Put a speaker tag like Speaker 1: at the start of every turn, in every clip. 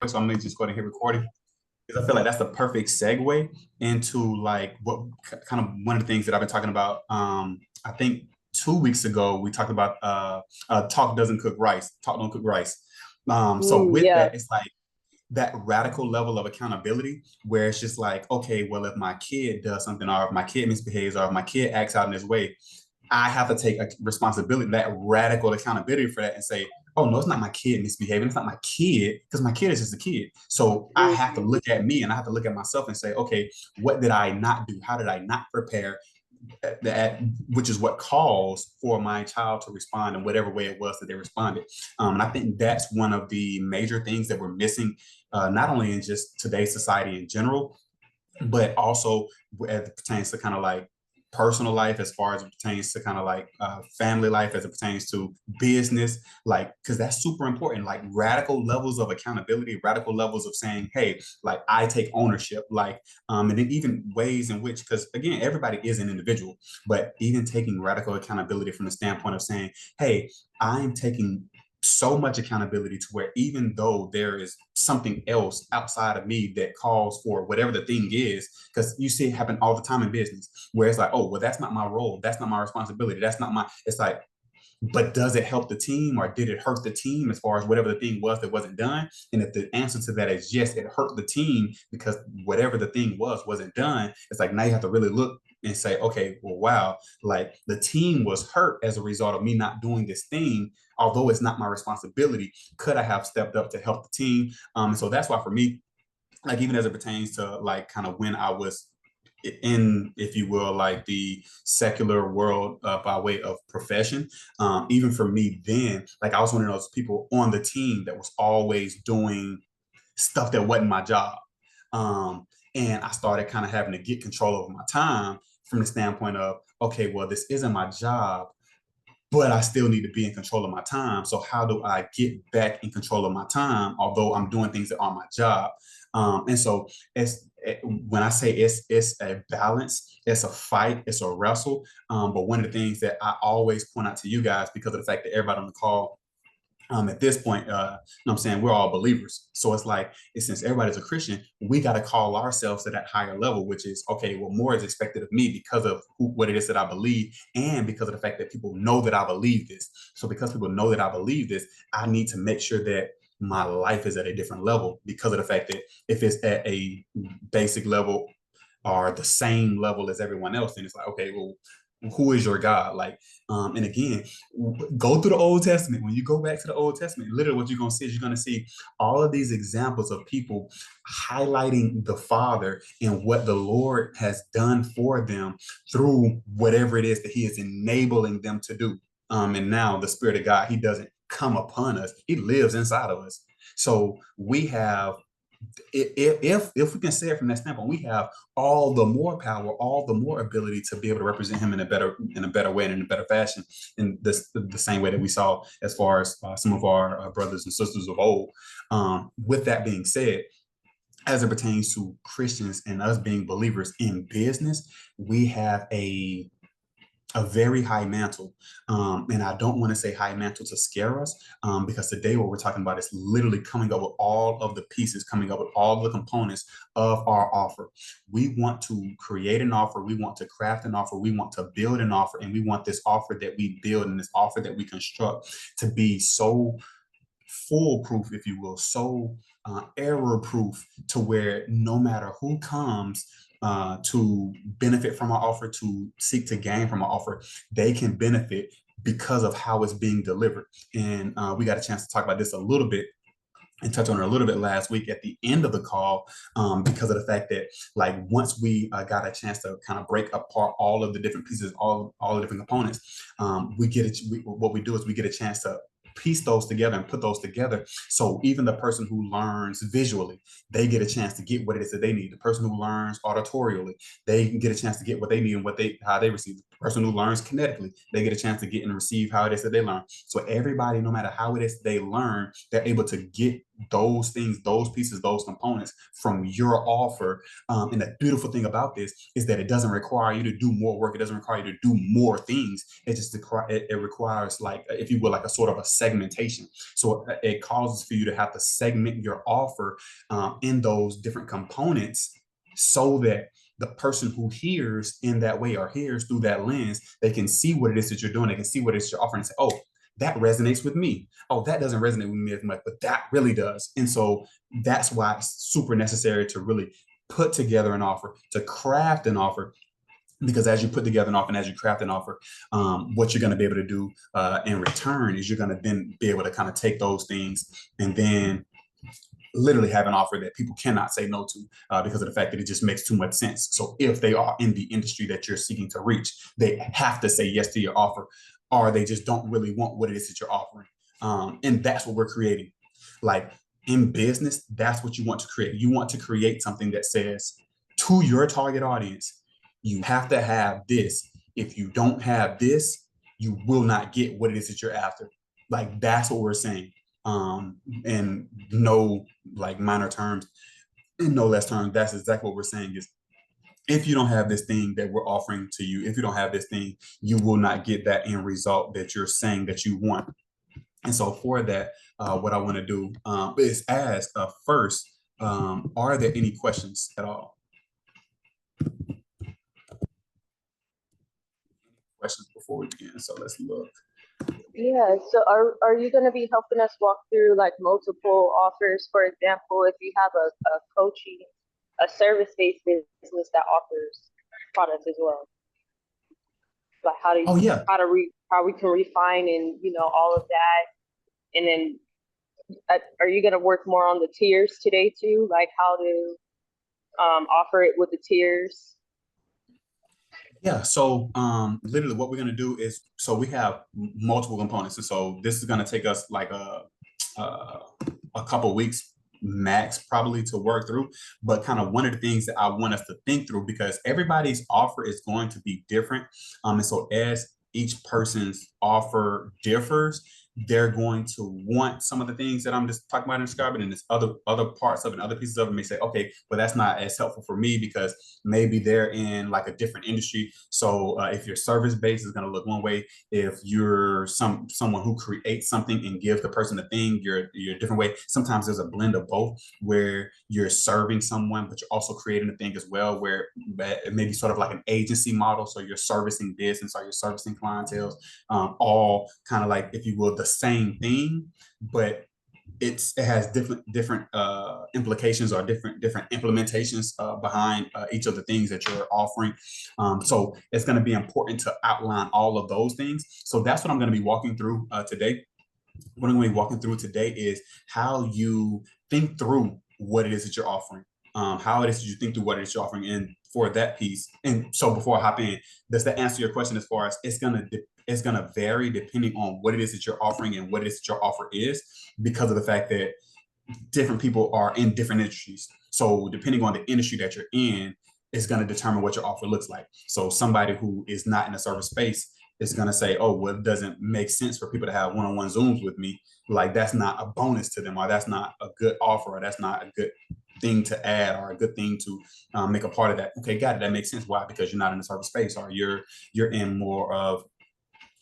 Speaker 1: So I'm gonna just go ahead and hit recording because I feel like that's the perfect segue into like what kind of one of the things that I've been talking about. I think 2 weeks ago we talked about talk doesn't cook rice, talk don't cook rice. So with
Speaker 2: Yeah.
Speaker 1: that, it's like that radical level of accountability where it's just like, okay, well, if my kid does something, or if my kid misbehaves, or if my kid acts out in this way, I have to take a responsibility, that radical accountability for that and say, oh, no, it's not my kid misbehaving. It's not my kid because my kid is just a kid. So I have to
Speaker 2: Mhm.
Speaker 1: look at me and I have to look at myself and say, okay, what did I not do? How did I not prepare? That which is what caused for my child to respond in whatever way it was that they responded. And I think that's one of the major things that we're missing, not only in just today's society in general, but also as it pertains to kind of like personal life, as far as it pertains to kind of like family life, as it pertains to business, like, because that's super important, like radical levels of accountability, radical levels of saying, hey, like I take ownership, like, and then even ways in which, because again, everybody is an individual, but even taking radical accountability from the standpoint of saying, hey, I'm taking so much accountability to where even though there is something else outside of me that calls for whatever the thing is, because you see it happen all the time in business where it's like, oh, well, that's not my role. That's not my responsibility. That's not my, it's like, but does it help the team or did it hurt the team as far as whatever the thing was that wasn't done? And if the answer to that is yes, it hurt the team because whatever the thing was wasn't done, it's like now you have to really look and say, okay, well, wow, like the team was hurt as a result of me not doing this thing, although it's not my responsibility. Could I have stepped up to help the team? And so that's why for me, like even as it pertains to like kind of when I was in, if you will, like the secular world by way of profession. Even for me then, like I was one of those people on the team that was always doing stuff that wasn't my job. Um, and I started kind of having to get control over my time from the standpoint of, okay, well, this isn't my job, but I still need to be in control of my time. So how do I get back in control of my time, although I'm doing things that are my job? And so when I say it's a balance, it's a fight, it's a wrestle. But one of the things that I always point out to you guys, because of the fact that everybody on the call at this point, you know what I'm saying, we're all believers. So it's like, since everybody's a Christian, we got to call ourselves to that higher level, which is, okay, well, more is expected of me because of what it is that I believe and because of the fact that people know that I believe this. So because people know that I believe this, I need to make sure that my life is at a different level because of the fact that if it's at a basic level or the same level as everyone else, then it's like, okay, well, who is your God? Like, and again, go through the Old Testament. When you go back to the Old Testament, literally what you're going to see is you're going to see all of these examples of people highlighting the Father and what the Lord has done for them through whatever it is that He is enabling them to do. And now the Spirit of God, He doesn't come upon us; He lives inside of us. So we have, if we can say it from that standpoint, we have all the more power, all the more ability to be able to represent him in a better way and in a better fashion, in this the same way that we saw as far as some of our brothers and sisters of old. With that being said, as it pertains to Christians and us being believers in business, we have a very high mantle. And I don't want to say high mantle to scare us, because today what we're talking about is literally coming up with all of the pieces, coming up with all the components of our offer. We want to create an offer, we want to craft an offer, we want to build an offer, and we want this offer that we build and this offer that we construct to be so foolproof, if you will, so error proof to where no matter who comes to benefit from our offer, to seek to gain from our offer, they can benefit because of how it's being delivered. And we got a chance to talk about this a little bit and touch on it a little bit last week at the end of the call, because of the fact that like once we got a chance to kind of break apart all of the different pieces, all the different components, what we do is we get a chance to piece those together and put those together. So even the person who learns visually, they get a chance to get what it is that they need. The person who learns auditorially, they can get a chance to get what they need and how they receive. The person who learns kinetically, they get a chance to get and receive how it is that they learn. So everybody, no matter how it is they learn, they're able to get those things, those pieces, those components from your offer. And the beautiful thing about this is that it doesn't require you to do more work. It doesn't require you to do more things. It requires, like, if you will, like a sort of a segmentation. So it causes for you to have to segment your offer in those different components, so that the person who hears in that way, or hears through that lens, they can see what it is that you're doing. They can see what it is you're offering and say, oh, that resonates with me. Oh, that doesn't resonate with me as much, but that really does. And so that's why it's super necessary to really put together an offer, to craft an offer, because as you put together an offer and as you craft an offer, what you're going to be able to do in return is you're going to then be able to kind of take those things and then literally have an offer that people cannot say no to, because of the fact that it just makes too much sense. So if they are in the industry that you're seeking to reach, they have to say yes to your offer, or they just don't really want what it is that you're offering. And that's what we're creating. Like, in business, that's what you want to create. You want to create something that says to your target audience, you have to have this. If you don't have this, you will not get what it is that you're after. Like, that's what we're saying. In no, like, minor terms, in no less terms, that's exactly what we're saying is, if you don't have this thing that we're offering to you, if you don't have this thing, you will not get that end result that you're saying that you want. And so for that, what I want to do is ask first, are there any questions at all? Questions before we begin? So let's look.
Speaker 2: Yeah, so are you going to be helping us walk through like multiple offers? For example, if you have a coaching, a service-based business that offers products as well, like
Speaker 1: Oh yeah.
Speaker 2: how we can refine and all of that, and then are you going to work more on the tiers today too, like how to offer it with the tiers?
Speaker 1: Yeah, so literally what we're gonna do is, so we have multiple components, and so this is gonna take us like a couple weeks max probably to work through. But kind of one of the things that I want us to think through, because everybody's offer is going to be different, and so as each person's offer differs, they're going to want some of the things that I'm just talking about and describing, and this other parts of it, other pieces of it may say, okay, well, that's not as helpful for me because maybe they're in like a different industry. So if your service base is going to look one way, if you're someone who creates something and gives the person the thing, you're a different way. Sometimes there's a blend of both, where you're serving someone, but you're also creating a thing as well, where it may be sort of like an agency model. So you're servicing business or you're servicing clientele, all kind of like, if you will, the same thing, but it has different implications or different implementations behind each of the things that you're offering. So it's going to be important to outline all of those things. So that's what I'm going to be walking through today. What I'm going to be walking through today is how you think through what it is that you're offering, how it is that you think through what it is you're offering, and for that piece. And so before I hop in, does that answer your question as far as it's going to vary depending on what it is that you're offering and what it is that your offer is, because of the fact that different people are in different industries. So depending on the industry that you're in, is going to determine what your offer looks like. So somebody who is not in a service space is going to say, oh, well, it doesn't make sense for people to have one-on-one Zooms with me. Like, that's not a bonus to them, or that's not a good offer, or that's not a good thing to add, or a good thing to make a part of that. Okay, got it. That makes sense. Why? Because you're not in a service space, or you're in more of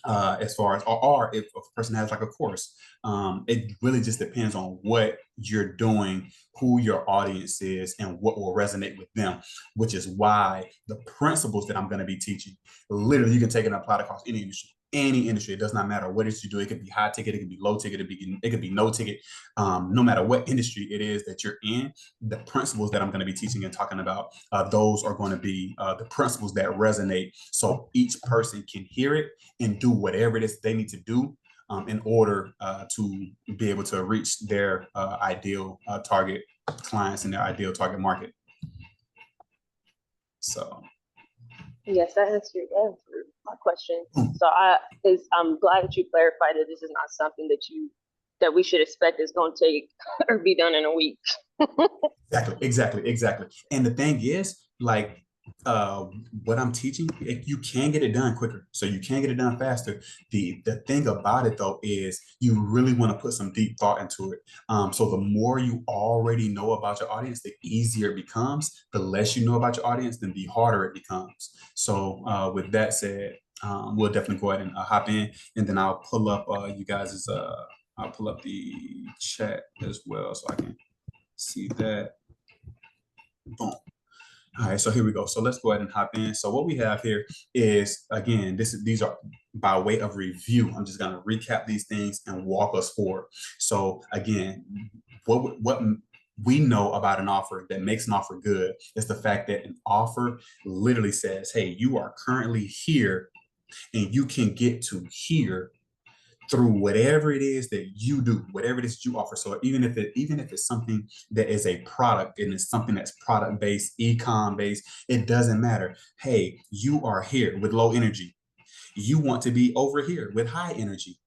Speaker 1: as far as, or if a person has like a course, it really just depends on what you're doing, who your audience is, and what will resonate with them, which is why the principles that I'm going to be teaching, literally you can take it and apply it across any industry. Any industry, it does not matter what it is you do. It could be high ticket, it could be low ticket, it could be no ticket. No matter what industry it is that you're in, the principles that I'm going to be teaching and talking about, those are going to be the principles that resonate, so each person can hear it and do whatever it is they need to do in order to be able to reach their ideal target clients and their ideal target market. So
Speaker 2: yes, that answered my question. So I'm glad that you clarified that this is not something that we should expect is going to take or be done in a week.
Speaker 1: Exactly. And the thing is, like, uh, what I'm teaching, you can get it done quicker. So you can get it done faster. The thing about it though is you really want to put some deep thought into it. So the more you already know about your audience, the easier it becomes. The less you know about your audience, then the harder it becomes. So with that said, we'll definitely go ahead and hop in, and then I'll pull up you guys' I'll pull up the chat as well so I can see that. Boom. All right, so here we go. So let's go ahead and hop in. So what we have here is, again, these are by way of review. I'm just going to recap these things and walk us forward. So again, what we know about an offer that makes an offer good is the fact that an offer literally says, hey, you are currently here and you can get to here through whatever it is that you do, whatever it is that you offer. So even if it's something that is a product and it's something that's product based, e-com based, it doesn't matter. Hey, you are here with low energy. You want to be over here with high energy.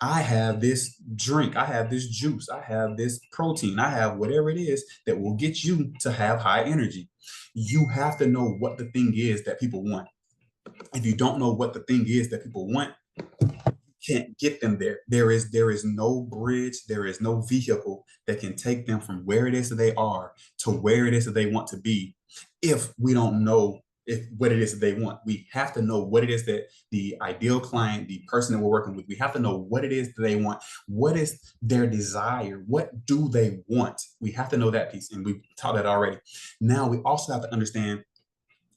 Speaker 1: I have this drink, I have this juice, I have this protein, I have whatever it is that will get you to have high energy. You have to know what the thing is that people want. If you don't know what the thing is that people want, can't get them there. There is no bridge, there is no vehicle that can take them from where it is that they are to where it is that they want to be if we don't know if what it is that they want. We have to know what it is that the ideal client, the person that we're working with, we have to know what it is that they want. What is their desire? What do they want? We have to know that piece, and we've taught that already. Now we also have to understand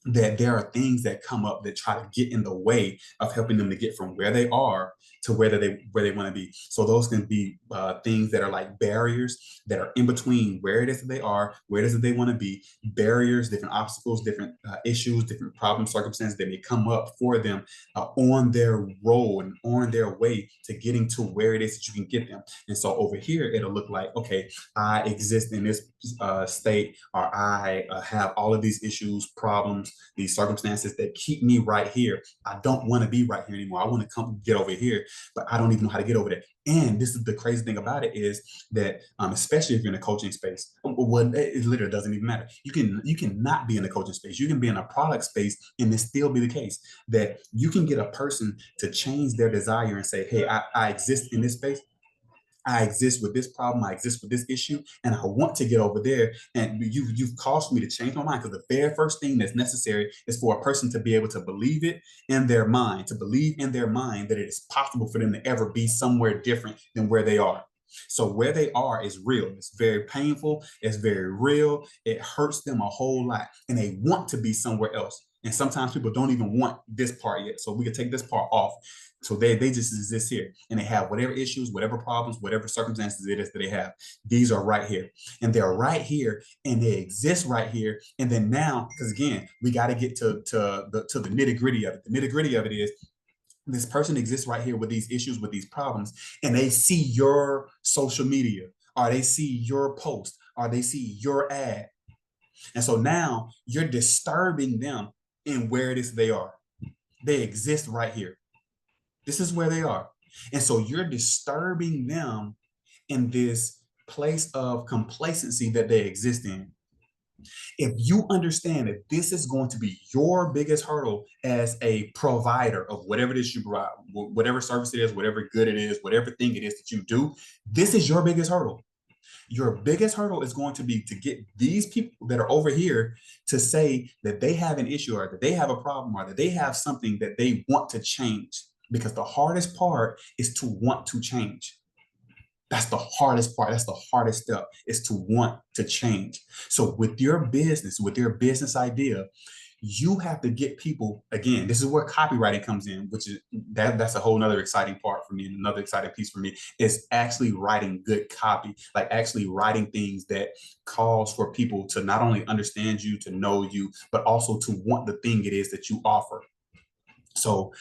Speaker 1: that there are things that come up that try to get in the way of helping them to get from where they are to where they want to be. So those can be things that are like barriers that are in between where it is that they are, where it is that they want to be. Barriers, different obstacles, different issues, different problems, circumstances that may come up for them on their road and on their way to getting to where it is that you can get them. And so over here, it'll look like, okay, I exist in this state, or I have all of these issues, problems, these circumstances that keep me right here. I don't want to be right here anymore. I want to come get over here, but I don't even know how to get over there. And this is the crazy thing about it is that, especially if you're in a coaching space, well, it literally doesn't even matter. You can not be in a coaching space. You can be in a product space, and it still be the case that you can get a person to change their desire and say, "Hey, I exist in this space. I exist with this problem. I exist with this issue, and I want to get over there." And you've caused me to change my mind, because the very first thing that's necessary is for a person to be able to believe it in their mind, to believe in their mind that it is possible for them to ever be somewhere different than where they are. So where they are is real. It's very painful. It's very real. It hurts them a whole lot, and they want to be somewhere else. And sometimes people don't even want this part yet. So we can take this part off. So they just exist here, and they have whatever issues, whatever problems, whatever circumstances it is that they have. These are right here, and they're right here, and they exist right here. And then now, because again, we got to get to the nitty gritty of it. The nitty gritty of it is this person exists right here with these issues, with these problems, and they see your social media, or they see your post, or they see your ad. And so now you're disturbing them in where it is they are. They exist right here. This is where they are. And so you're disturbing them in this place of complacency that they exist in. If you understand that this is going to be your biggest hurdle as a provider of whatever it is you provide, whatever service it is, whatever good it is, whatever thing it is that you do, this is your biggest hurdle. Your biggest hurdle is going to be to get these people that are over here to say that they have an issue, or that they have a problem, or that they have something that they want to change. Because the hardest part is to want to change. That's the hardest part. That's the hardest step, is to want to change. So with your business idea, you have to get people, again, this is where copywriting comes in, which is that's a whole nother exciting part for me. And another exciting piece for me is actually writing good copy, like actually writing things that calls for people to not only understand you, to know you, but also to want the thing it is that you offer. So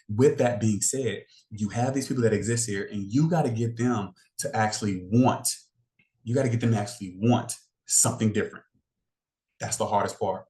Speaker 1: with that being said, you have these people that exist here, and you got to get them to actually want, something different. That's the hardest part.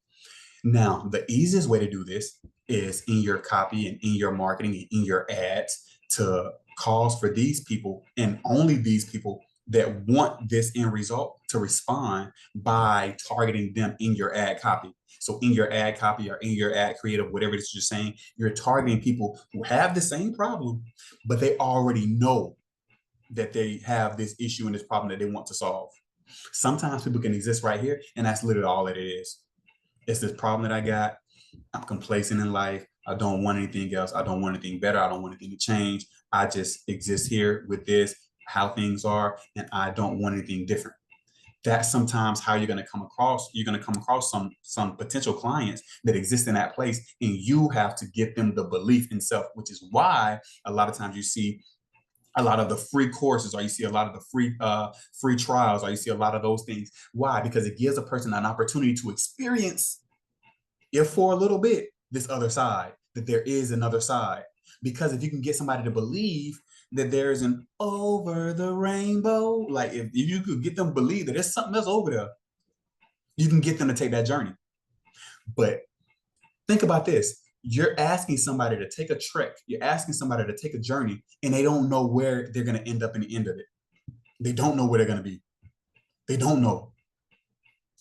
Speaker 1: Now, the easiest way to do this is in your copy and in your marketing and in your ads, to cause for these people, and only these people, that want this end result to respond by targeting them in your ad copy. So in your ad copy or in your ad creative, whatever it is you're saying, you're targeting people who have the same problem, but they already know that they have this issue and this problem that they want to solve. Sometimes people can exist right here, and that's literally all it is. It's this problem that I got. I'm complacent in life. I don't want anything else. I don't want anything better. I don't want anything to change. I just exist here with this, how things are, and I don't want anything different. That's sometimes how you're going to come across. You're going to come across some potential clients that exist in that place, and you have to get them the belief in self, which is why a lot of times you see a lot of the free courses, or you see a lot of the free trials, or you see a lot of those things. Why? Because it gives a person an opportunity to experience, if for a little bit, this other side, that there is another side. Because if you can get somebody to believe that there's an over the rainbow, like if you could get them to believe that there's something else over there, you can get them to take that journey. But think about this. You're asking somebody to take a trek. You're asking somebody to take a journey, and they don't know where they're going to end up in the end of it. They don't know where they're going to be. They don't know.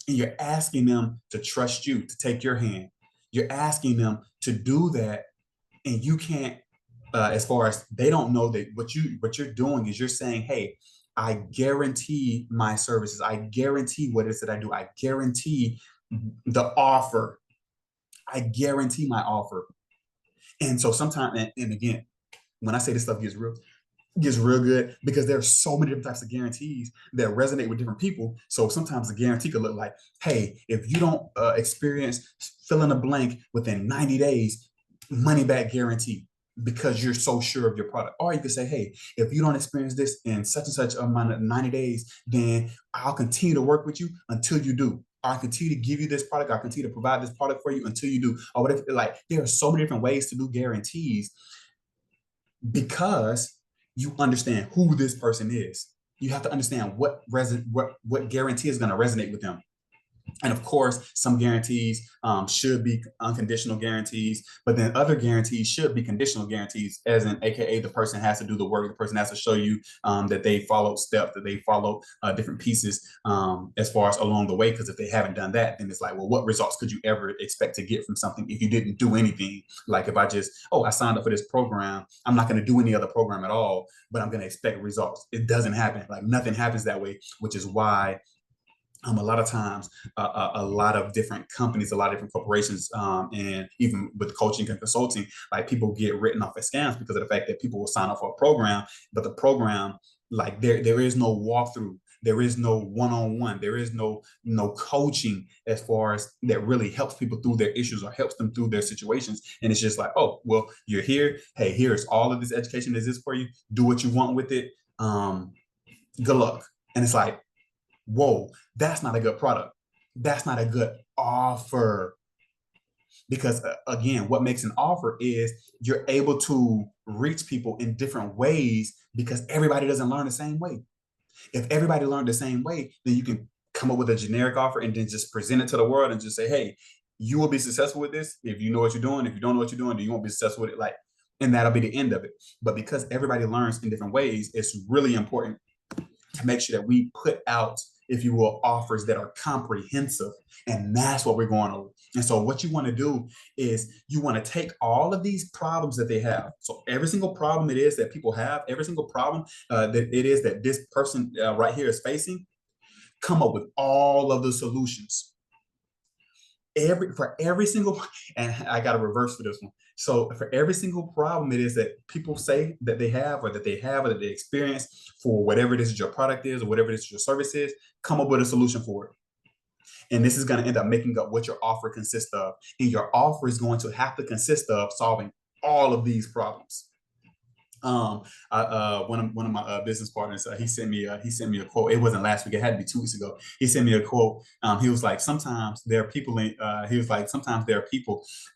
Speaker 1: And you're asking them to trust you, to take your hand. You're asking them to do that, and you can't, as far as they don't know that what you're doing is you're saying, hey, I guarantee my services. I guarantee what it is that I do. I guarantee the offer. I guarantee my offer. And so sometimes, and again, when I say this stuff gets real good, because there are so many different types of guarantees that resonate with different people. So sometimes a guarantee could look like, hey, if you don't experience fill in a blank within 90 days, money back guarantee, because you're so sure of your product. Or you could say, hey, if you don't experience this in such and such amount of 90 days, then I'll continue to work with you until you do. I'll continue to give you this product. I'll continue to provide this product for you until you do. Or whatever. Like, there are so many different ways to do guarantees, because you understand who this person is. You have to understand what guarantee is going to resonate with them. And of course, some guarantees should be unconditional guarantees, but then other guarantees should be conditional guarantees, as in, AKA, the person has to do the work, the person has to show you that they follow steps, that they follow different pieces as far as along the way. Because if they haven't done that, then it's like, well, what results could you ever expect to get from something if you didn't do anything? Like, if I just, I signed up for this program, I'm not going to do any other program at all, but I'm going to expect results. It doesn't happen. Like, nothing happens that way, which is why a lot of times, a lot of different companies, a lot of different corporations, and even with coaching and consulting, like, people get written off as scams because of the fact that people will sign up for a program, but the program, like, there is no walkthrough, there is no one-on-one, there is no coaching as far as that really helps people through their issues or helps them through their situations. And it's just like, oh, well, you're here. Hey, here's all of this education that is for you. Do what you want with it. Good luck. And it's like, whoa, that's not a good product. That's not a good offer. Because again, what makes an offer is you're able to reach people in different ways, because everybody doesn't learn the same way. If everybody learned the same way, then you can come up with a generic offer and then just present it to the world and just say, hey, you will be successful with this if you know what you're doing. If you don't know what you're doing, then you won't be successful with it. Like, and that'll be the end of it. But because everybody learns in different ways, it's really important to make sure that we put out, if you will, offers that are comprehensive. And that's what we're going over. And so what you want to do is you want to take all of these problems that they have. So every single problem it is that people have, every single problem that it is that this person right here is facing, come up with all of the solutions. For every single, and I got a reverse for this one. So for every single problem it is that people say that they have, or that they experience, for whatever it is your product is, or whatever it is your service is, come up with a solution for it. And this is going to end up making up what your offer consists of. And your offer is going to have to consist of solving all of these problems. One of my business partners, he sent me a quote. It wasn't last week; it had to be 2 weeks ago. He sent me a quote. He was like, sometimes there are people.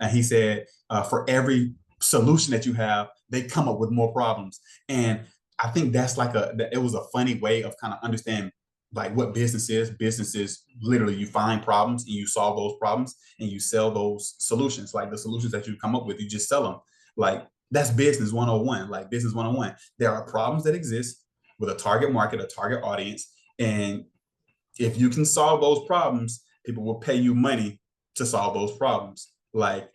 Speaker 1: And he said, for every solution that you have, they come up with more problems. And I think that's like it was a funny way of kind of understanding like what business is. Business is literally you find problems and you solve those problems and you sell those solutions. Like the solutions that you come up with, you just sell them. Like, that's business 101, like business 101. There are problems that exist. with a target market, a target audience. And if you can solve those problems, people will pay you money to solve those problems. Like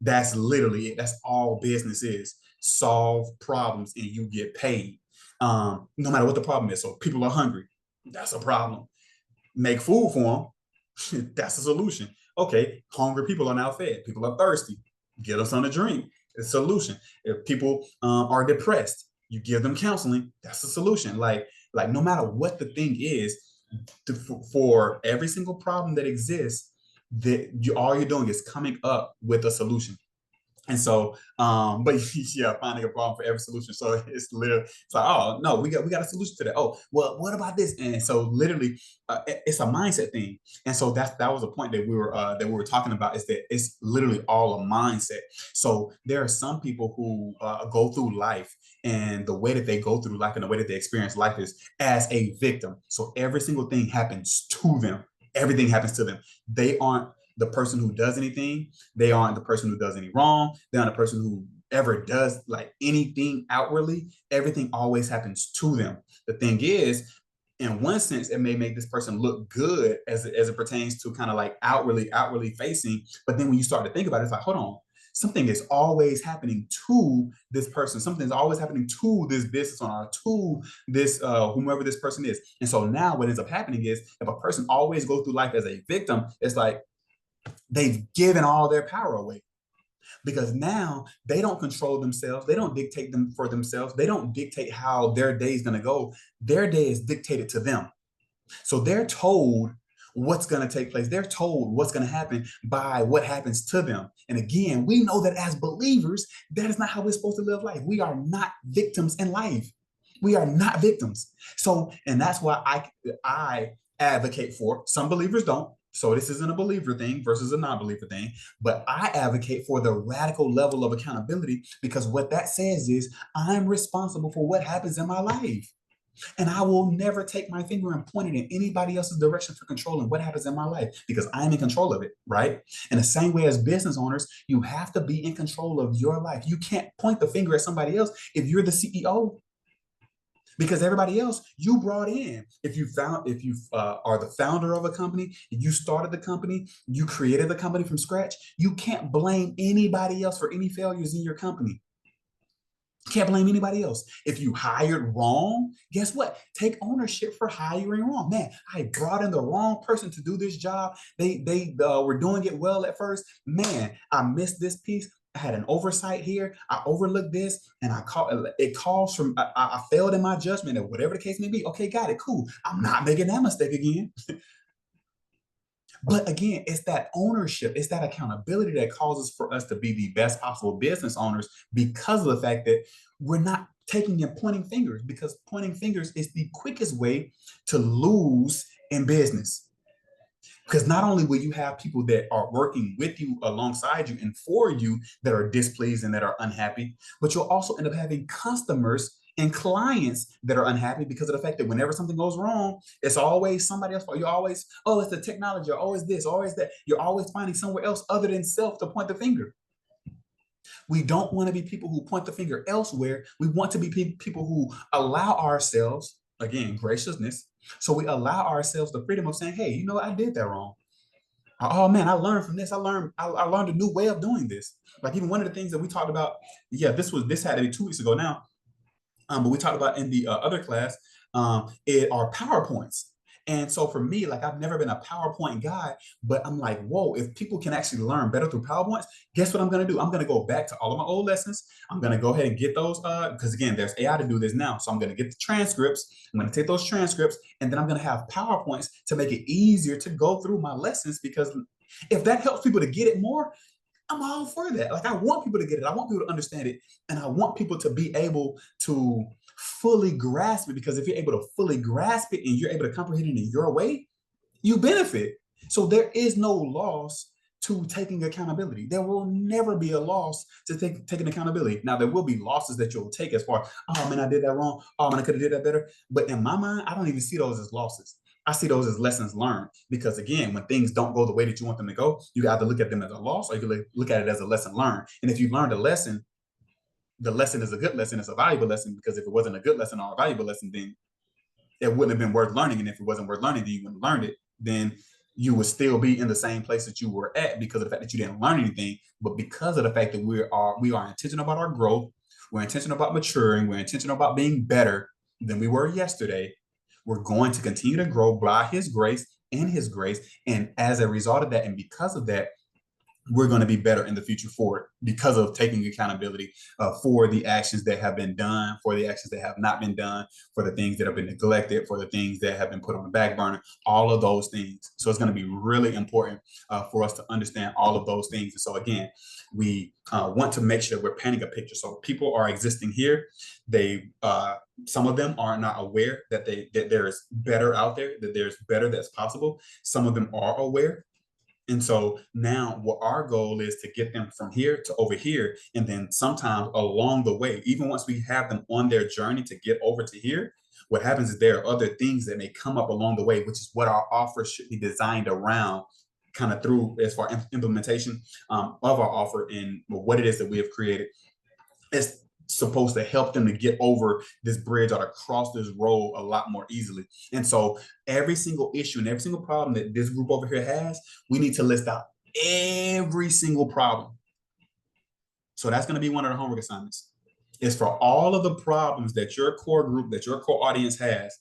Speaker 1: that's literally it. That's all business is. Solve problems and you get paid. No matter what the problem is. So people are hungry. That's a problem. Make food for them. That's a solution. Okay, hungry people are now fed. People are thirsty. Get them something to drink. It's a solution. If people are depressed, you give them counseling. That's a solution. Like no matter what the thing is, for every single problem that exists, that all you're doing is coming up with a solution. And so, but yeah, finding a problem for every solution. So it's literally, it's like, oh no, we got a solution to that. Oh, well, what about this? And so literally, it's a mindset thing. And so that was a point that we were talking about, is that it's literally all a mindset. So there are some people who go through life, and the way that they go through life and the way that they experience life is as a victim. So every single thing happens to them. Everything happens to them. They aren't the person who does anything. They aren't the person who does any wrong. They aren't the person who ever does like anything outwardly. Everything always happens to them. The thing is, in one sense, it may make this person look good as it pertains to kind of like outwardly facing. But then when you start to think about it, it's like, hold on, something is always happening to this person. Something's always happening to this business owner, to this whomever this person is. And so now what ends up happening is, if a person always goes through life as a victim, it's like they've given all their power away, because now they don't control themselves. They don't dictate them for themselves. They don't dictate how their day is going to go. Their day is dictated to them. So they're told what's going to take place. They're told what's going to happen by what happens to them. And again, we know that as believers, that is not how we're supposed to live life. We are not victims in life. We are not victims. So, and that's why I advocate for, some believers don't. So this isn't a believer thing versus a non-believer thing, but I advocate for the radical level of accountability, because what that says is I'm responsible for what happens in my life. And I will never take my finger and point it in anybody else's direction for controlling what happens in my life, because I'm in control of it, right? In the same way as business owners, you have to be in control of your life. You can't point the finger at somebody else if you're the CEO. Because everybody else you brought in, if you are the founder of a company, you started the company, you created the company from scratch, you can't blame anybody else for any failures in your company. You can't blame anybody else. If you hired wrong, guess what? Take ownership for hiring wrong. Man, I brought in the wrong person to do this job. They were doing it well at first. Man, I missed this piece. I had an oversight here. I overlooked this, and it calls from I failed in my judgment, or whatever the case may be. Okay, got it, cool. I'm not making that mistake again. But again, it's that ownership, it's that accountability that causes for us to be the best possible business owners, because of the fact that we're not taking and pointing fingers, because pointing fingers is the quickest way to lose in business. Because not only will you have people that are working with you, alongside you, and for you, that are displeased and that are unhappy, but you'll also end up having customers and clients that are unhappy, because of the fact that whenever something goes wrong, it's always somebody else. You're always, oh, it's the technology, you're always this, always that. You're always finding somewhere else other than self to point the finger. We don't want to be people who point the finger elsewhere. We want to be people who allow ourselves, again, graciousness. So we allow ourselves the freedom of saying, hey, you know what? I did that wrong. Oh man, I learned from this. I learned a new way of doing this. Like even one of the things that we talked about, yeah, this had to be 2 weeks ago now. But we talked about in the other class, it are PowerPoints. And so for me, like I've never been a PowerPoint guy, but I'm like, whoa, if people can actually learn better through PowerPoints, guess what I'm going to do? I'm going to go back to all of my old lessons. I'm going to go ahead and get those, because again, there's AI to do this now. So I'm going to get the transcripts. I'm going to take those transcripts, and then I'm going to have PowerPoints to make it easier to go through my lessons, because if that helps people to get it more, I'm all for that. Like I want people to get it. I want people to understand it. And I want people to be able to fully grasp it, because if you're able to fully grasp it and you're able to comprehend it in your way, you benefit. So there is no loss to taking accountability. There will never be a loss to taking accountability. Now, there will be losses that you'll take as far, oh man, I did that wrong. Oh man, I could have did that better. But in my mind, I don't even see those as losses. I see those as lessons learned, because again, when things don't go the way that you want them to go, you got to look at them as a loss, or you can look at it as a lesson learned. And if you learned a lesson, the lesson is a good lesson. It's a valuable lesson, because if it wasn't a good lesson or a valuable lesson, then it wouldn't have been worth learning. And if it wasn't worth learning, then you wouldn't have learned it. Then you would still be in the same place that you were at because of the fact that you didn't learn anything, but because of the fact that we are intentional about our growth, we're intentional about maturing, we're intentional about being better than we were yesterday. We're going to continue to grow by His grace and His grace. And as a result of that, and because of that, we're going to be better in the future for it because of taking accountability for the actions that have been done, for the actions that have not been done, for the things that have been neglected, for the things that have been put on the back burner, all of those things. So it's going to be really important for us to understand all of those things. And so again, we want to make sure that we're painting a picture. So people are existing here. They some of them are not aware that there is better out there, that there's better that's possible. Some of them are aware. And so now what our goal is to get them from here to over here. And then sometimes along the way, even once we have them on their journey to get over to here, what happens is there are other things that may come up along the way, which is what our offer should be designed around, kind of through as far as implementation of our offer and what it is that we have created. It's supposed to help them to get over this bridge or to cross this road a lot more easily. And so every single issue and every single problem that this group over here has, we need to list out every single problem. So that's going to be one of the homework assignments. Is for all of the problems that your core group, that your core audience has,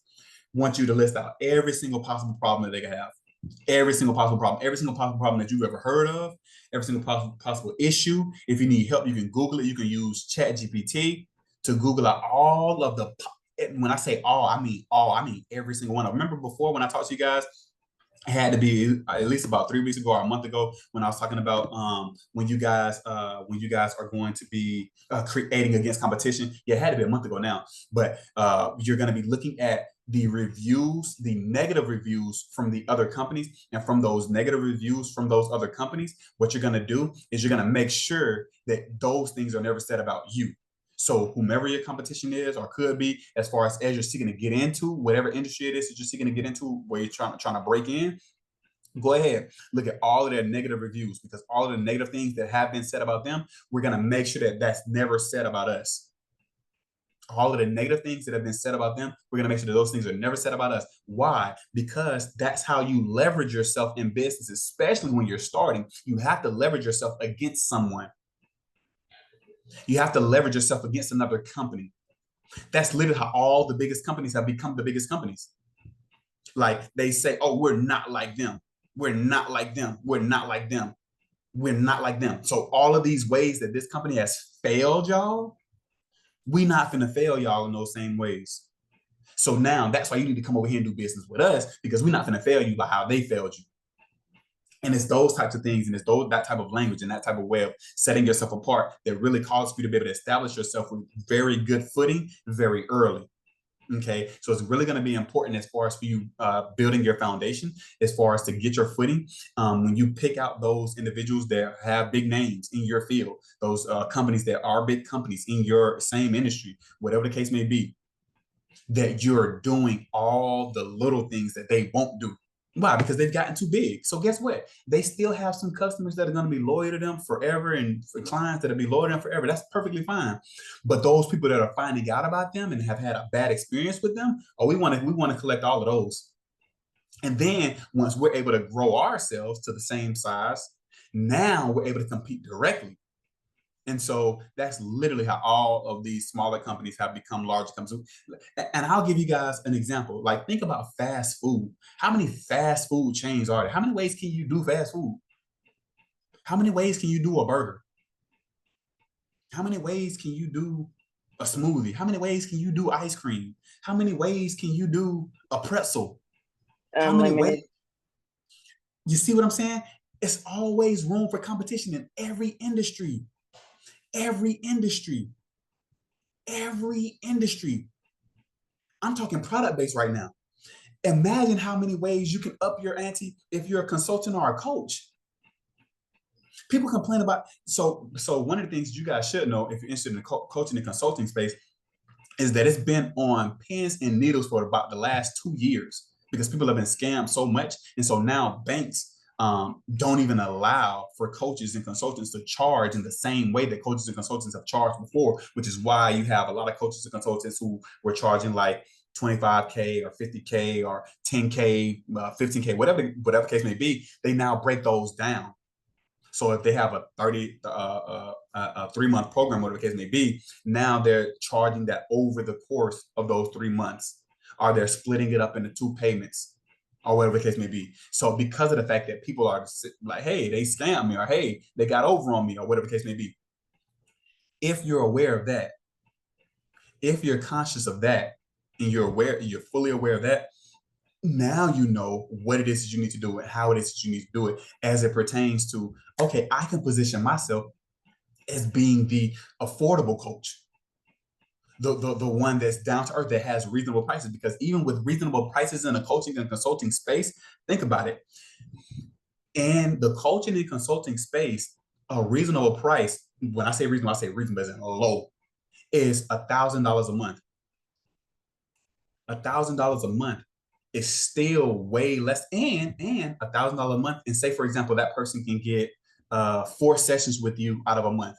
Speaker 1: want you to list out every single possible problem that they can have. Every single possible problem that you've ever heard of, every single possible issue. If you need help, you can Google it. You can use ChatGPT to Google out all of the, when I say all, I mean all, I mean every single one. I remember before when I talked to you guys, it had to be at least about 3 weeks ago or a month ago when I was talking about when you guys are going to be creating against competition. Yeah, it had to be a month ago now, but you're going to be looking at the reviews, the negative reviews from the other companies, and from those negative reviews from those other companies, what you're going to do is you're going to make sure that those things are never said about you. So whomever your competition is or could be, as far as you're seeking to get into, whatever industry it is that you're seeking to get into, where you're trying to break in, go ahead, look at all of their negative reviews, because all of the negative things that have been said about them, we're going to make sure that that's never said about us. All of the negative things that have been said about them, we're going to make sure that those things are never said about us. Why? Because that's how you leverage yourself in business, especially when you're starting. You have to leverage yourself against someone. You have to leverage yourself against another company. That's literally how all the biggest companies have become the biggest companies. Like they say, oh, we're not like them. We're not like them. We're not like them. We're not like them. So all of these ways that this company has failed y'all, we not finna fail y'all in those same ways. So now that's why you need to come over here and do business with us, because we're not finna fail you by how they failed you. And it's those types of things, and it's that type of language and that type of way of setting yourself apart that really causes you to be able to establish yourself with very good footing very early. Okay, so it's really going to be important as far as for you building your foundation, as far as to get your footing. When you pick out those individuals that have big names in your field, those companies that are big companies in your same industry, whatever the case may be, that you're doing all the little things that they won't do. Why? Because they've gotten too big. So guess what? They still have some customers that are going to be loyal to them forever, and for clients that will be loyal to them forever. That's perfectly fine. But those people that are finding out about them and have had a bad experience with them, oh, we want to collect all of those. And then once we're able to grow ourselves to the same size, now we're able to compete directly. And so that's literally how all of these smaller companies have become larger companies. And I'll give you guys an example. Like, think about fast food. How many fast food chains are there? How many ways can you do fast food? How many ways can you do a burger? How many ways can you do a smoothie? How many ways can you do ice cream? How many ways can you do a pretzel? How many ways? You see what I'm saying? It's always room for competition in every industry. Every industry. I'm talking product based right now. Imagine how many ways you can up your ante if you're a consultant or a coach. People complain about, so one of the things you guys should know if you're interested in the coaching and consulting space is that it's been on pins and needles for about the last 2 years, because people have been scammed so much. And so now banks don't even allow for coaches and consultants to charge in the same way that coaches and consultants have charged before, which is why you have a lot of coaches and consultants who were charging like 25K or 50K or 10K, 15K, whatever case may be, they now break those down. So if they have a 3 month program, whatever the case may be, now they're charging that over the course of those 3 months, or they're splitting it up into 2 payments, or whatever the case may be. So because of the fact that people are like, hey, they scammed me, or hey, they got over on me, or whatever the case may be. If you're aware of that, if you're conscious of that, and you're fully aware of that, now you know what it is that you need to do and how it is that you need to do it as it pertains to, okay, I can position myself as being the affordable coach, the one that's down to earth, that has reasonable prices. Because even with reasonable prices in the coaching and consulting space, think about it. In the coaching and consulting space, a reasonable price, when I say reasonable as in low, is $1,000 a month. $1,000 a month is still way less, and $1,000 a month. And say, for example, that person can get 4 sessions with you out of a month.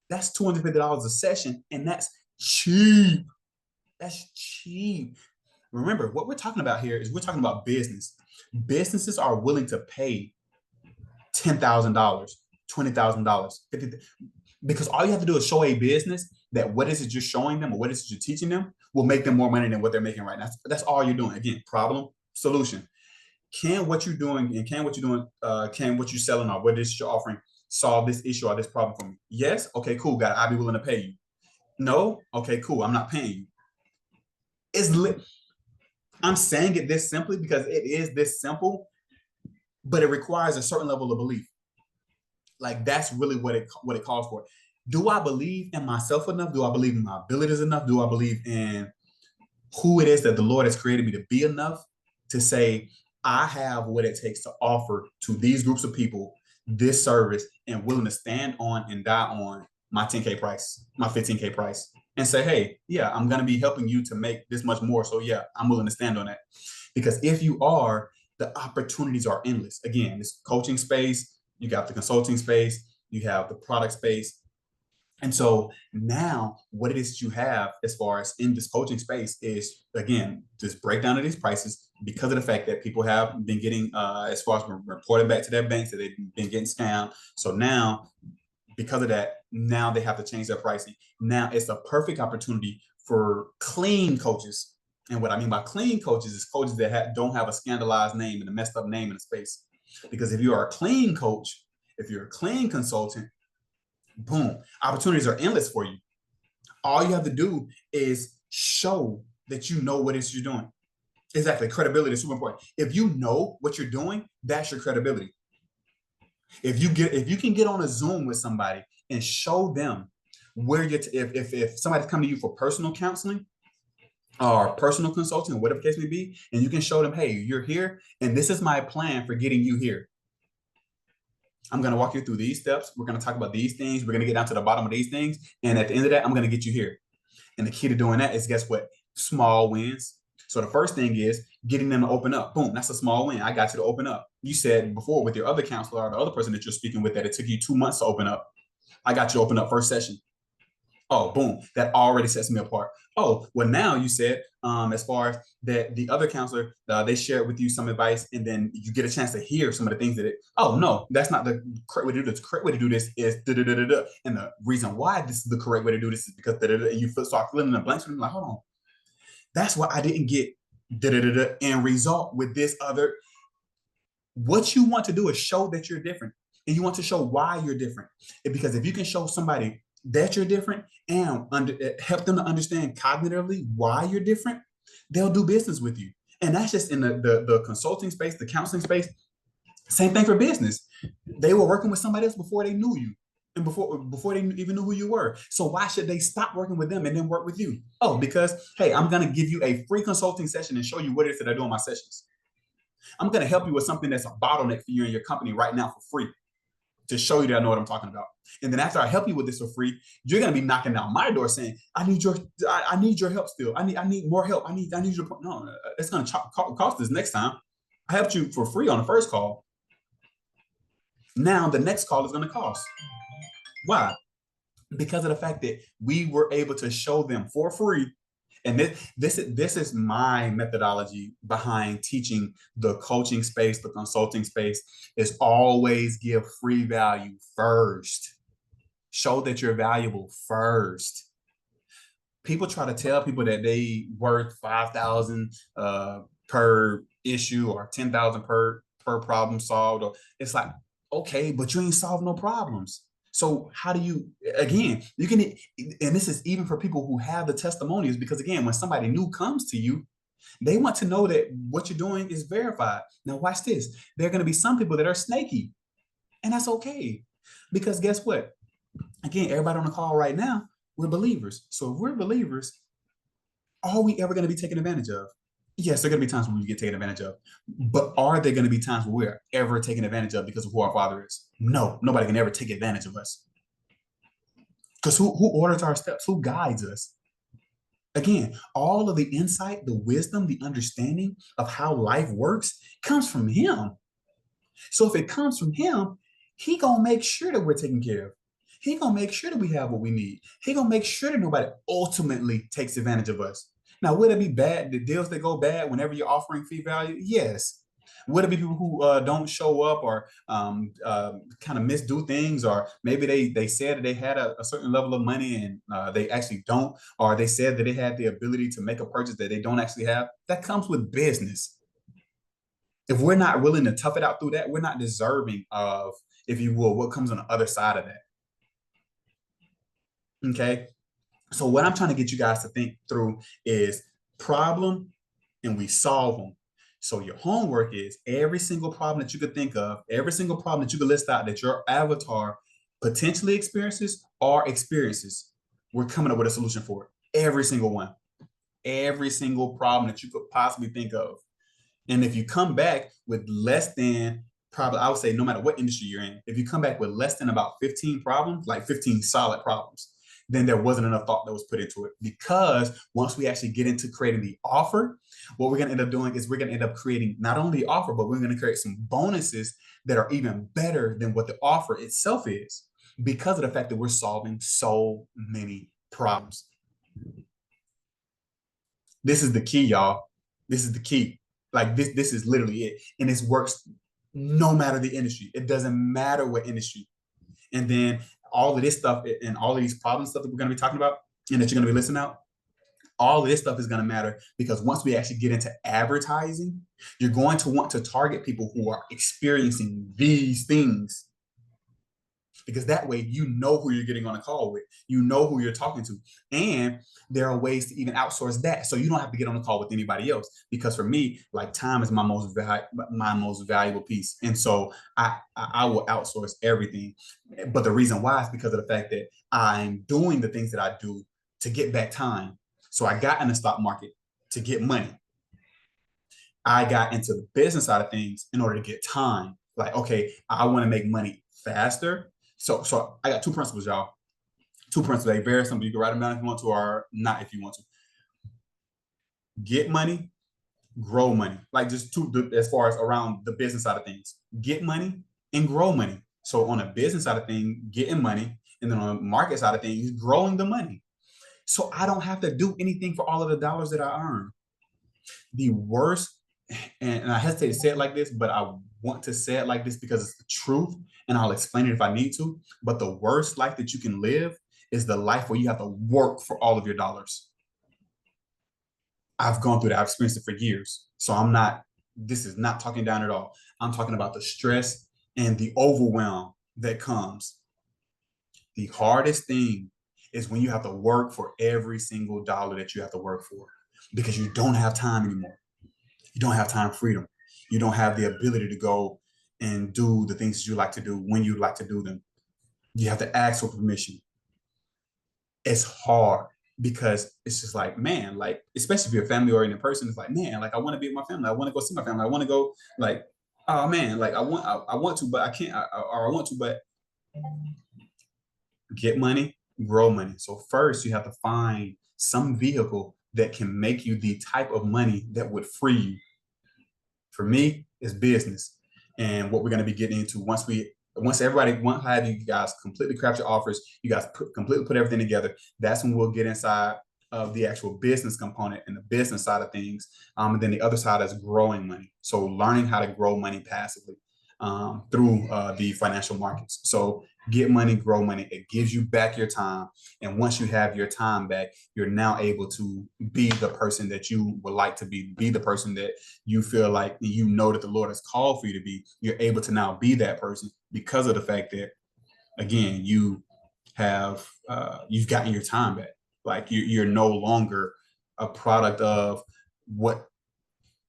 Speaker 1: That's $250 a session, and that's cheap. That's cheap. Remember, what we're talking about here is we're talking about business. Businesses are willing to pay $10,000, $20,000, $50,000, because all you have to do is show a business that what is it you're showing them or what is it you're teaching them will make them more money than what they're making right now. That's all you're doing. Again, problem, solution. Can what you're doing and can what you're selling or what it is you're offering solve this issue or this problem for me? Yes. Okay, cool. Got it. I'll be willing to pay you. No. Okay, cool. I'm not paying you. It's lit. I'm saying it this simply because it is this simple, but it requires a certain level of belief. Like that's really what it calls for. Do I believe in myself enough? Do I believe in my abilities enough? Do I believe in who it is that the Lord has created me to be enough to say, I have what it takes to offer to these groups of people this service, and willing to stand on and die on my 10K price, my 15K price, and say, hey, yeah, I'm going to be helping you to make this much more. So yeah, I'm willing to stand on that. Because if you are, the opportunities are endless. Again, this coaching space, you got the consulting space, you have the product space. And so now what it is you have as far as in this coaching space is, again, this breakdown of these prices because of the fact that people have been getting, as far as reporting back to their banks that they've been getting scammed. So now, because of that, now they have to change their pricing. Now it's a perfect opportunity for clean coaches. And what I mean by clean coaches is coaches that don't have a scandalized name and a messed up name in the space. Because if you are a clean coach, if you're a clean consultant, boom, opportunities are endless for you. All you have to do is show that you know what it is you're doing. Exactly. Credibility is super important. If you know what you're doing, that's your credibility. If you can get on a Zoom with somebody and show them where you're if somebody's coming to you for personal counseling or personal consulting or whatever the case may be, and you can show them, hey, you're here and this is my plan for getting you here. I'm going to walk you through these steps. We're going to talk about these things. We're going to get down to the bottom of these things. And at the end of that, I'm going to get you here. And the key to doing that is, guess what? Small wins. So the first thing is getting them to open up. Boom, that's a small win. I got you to open up. You said before with your other counselor or the other person that you're speaking with that it took you 2 months to open up. I got you to open up first session. Oh, boom, that already sets me apart. Oh, well, now you said, as far as that the other counselor, they shared with you some advice, and then you get a chance to hear some of the things that oh, no, that's not the correct way to do this. The correct way to do this is da-da-da-da-da. And the reason why this is the correct way to do this is because da-da-da, and you start filling in the blanks, and you're like, hold on. That's why I didn't get da-da-da-da end result with this other. What you want to do is show that you're different, and you want to show why you're different. Because if you can show somebody that you're different and help them to understand cognitively why you're different, they'll do business with you. And that's just in the consulting space, the counseling space. Same thing for business. They were working with somebody else before they knew you and before they even knew who you were. So why should they stop working with them and then work with you? Oh, because, hey, I'm going to give you a free consulting session and show you what it is that I do in my sessions. I'm going to help you with something that's a bottleneck for you and your company right now for free, to show you that I know what I'm talking about. And then after I help you with this for free, you're gonna be knocking down my door saying, I need your help still. I need more help. I need your, no, it's gonna cost this next time. I helped you for free on the first call. Now the next call is gonna cost. Why? Because of the fact that we were able to show them for free And this is my methodology behind teaching the coaching space, the consulting space, is always give free value first. Show that you're valuable first. People try to tell people that they worth 5,000 per issue or 10,000 per problem solved. Or it's like, okay, but you ain't solved no problems. So how do you, again, you can, and this is even for people who have the testimonials, because again, when somebody new comes to you, they want to know that what you're doing is verified. Now watch this. There are going to be some people that are snaky, and that's okay. Because guess what? Again, everybody on the call right now, we're believers. So if we're believers, are we ever going to be taken advantage of? Yes, there are going to be times when we get taken advantage of, but are there going to be times where we're ever taken advantage of because of who our Father is? No, nobody can ever take advantage of us. Because who orders our steps? Who guides us? Again, all of the insight, the wisdom, the understanding of how life works comes from Him. So if it comes from Him, He gonna make sure that we're taken care of. He gonna make sure that we have what we need. He gonna make sure that nobody ultimately takes advantage of us. Now, would it be bad, the deals that go bad whenever you're offering fee value? Yes. Would it be people who don't show up or kind of misdo things, or maybe they said that they had a certain level of money and they actually don't, or they said that they had the ability to make a purchase that they don't actually have? That comes with business. If we're not willing to tough it out through that, we're not deserving of, if you will, what comes on the other side of that. Okay. So what I'm trying to get you guys to think through is problem, and we solve them. So your homework is every single problem that you could think of, every single problem that you could list out that your avatar potentially experiences or experiences, we're coming up with a solution for it. Every single one. Every single problem that you could possibly think of. And if you come back with less than, probably, I would say no matter what industry you're in, if you come back with less than about 15 problems, like 15 solid problems, then there wasn't enough thought that was put into it. Because once we actually get into creating the offer, what we're going to end up doing is we're going to end up creating not only the offer, but we're going to create some bonuses that are even better than what the offer itself is, because of the fact that we're solving so many problems. This is the key, y'all. This is the key. Like this is literally it. And this works no matter the industry. It doesn't matter what industry. And then all of this stuff and all of these problem stuff that we're going to be talking about and that you're going to be listening out, all of this stuff is going to matter, because once we actually get into advertising, you're going to want to target people who are experiencing these things. Because that way you know who you're getting on a call with, you know who you're talking to, and there are ways to even outsource that, so you don't have to get on a call with anybody else. Because for me, like, time is my most valuable piece, and so I will outsource everything. But the reason why is because of the fact that I'm doing the things that I do to get back time. So I got in the stock market to get money. I got into the business side of things in order to get time. Like, okay, I want to make money faster. So I got two principles, y'all. Two principles. They very simple. You can write them down if you want to, or not if you want to. Get money, grow money. Like, just two, as far as around the business side of things. Get money and grow money. So on a business side of things, getting money, and then on the market side of things, growing the money. So I don't have to do anything for all of the dollars that I earn. The worst, and I hesitate to say it like this, but I want to say it like this because it's the truth, and I'll explain it if I need to. But the worst life that you can live is the life where you have to work for all of your dollars. I've gone through that. I've experienced it for years. So this is not talking down at all. I'm talking about the stress and the overwhelm that comes. The hardest thing is when you have to work for every single dollar that you have to work for, because you don't have time anymore. You don't have time freedom. You don't have the ability to go and do the things that you like to do when you like to do them. You have to ask for permission. It's hard because it's just like, man, like, especially if you're a family-oriented person, it's like, man, like, I want to be with my family. I want to go see my family. I want to go, like, oh man, like, I want to, but I can't, or I want to, but get money, grow money. So first you have to find some vehicle that can make you the type of money that would free you. For me, it's business. And what we're going to be getting into once have you guys completely craft your offers, you guys completely put everything together, that's when we'll get inside of the actual business component and the business side of things. And then the other side is growing money. So learning how to grow money passively through the financial markets. So get money, grow money. It gives you back your time. And once you have your time back, you're now able to be the person that you would like to be the person that you feel like you know that the Lord has called for you to be. You're able to now be that person because of the fact that, again, you've gotten your time back. Like you're no longer a product of what,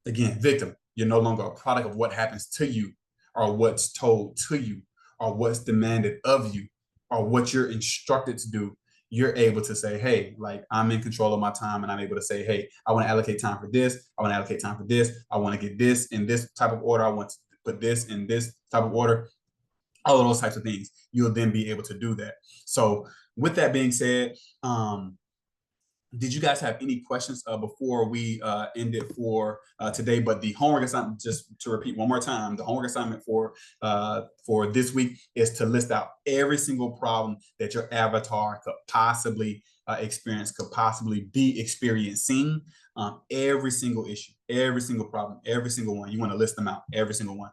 Speaker 1: again, victim. You're no longer a product of what happens to you or what's told to you or what's demanded of you or what you're instructed to do. You're able to say, hey, like I'm in control of my time, and I'm able to say, hey, I want to allocate time for this. I want to allocate time for this. I want to get this in this type of order. I want to put this in this type of order. All of those types of things. You'll then be able to do that. So with that being said, did you guys have any questions before we end it for today? But the homework assignment, just to repeat one more time, the homework assignment for this week is to list out every single problem that your avatar could possibly experience, could possibly be experiencing, every single issue, every single problem, every single one. You want to list them out, every single one.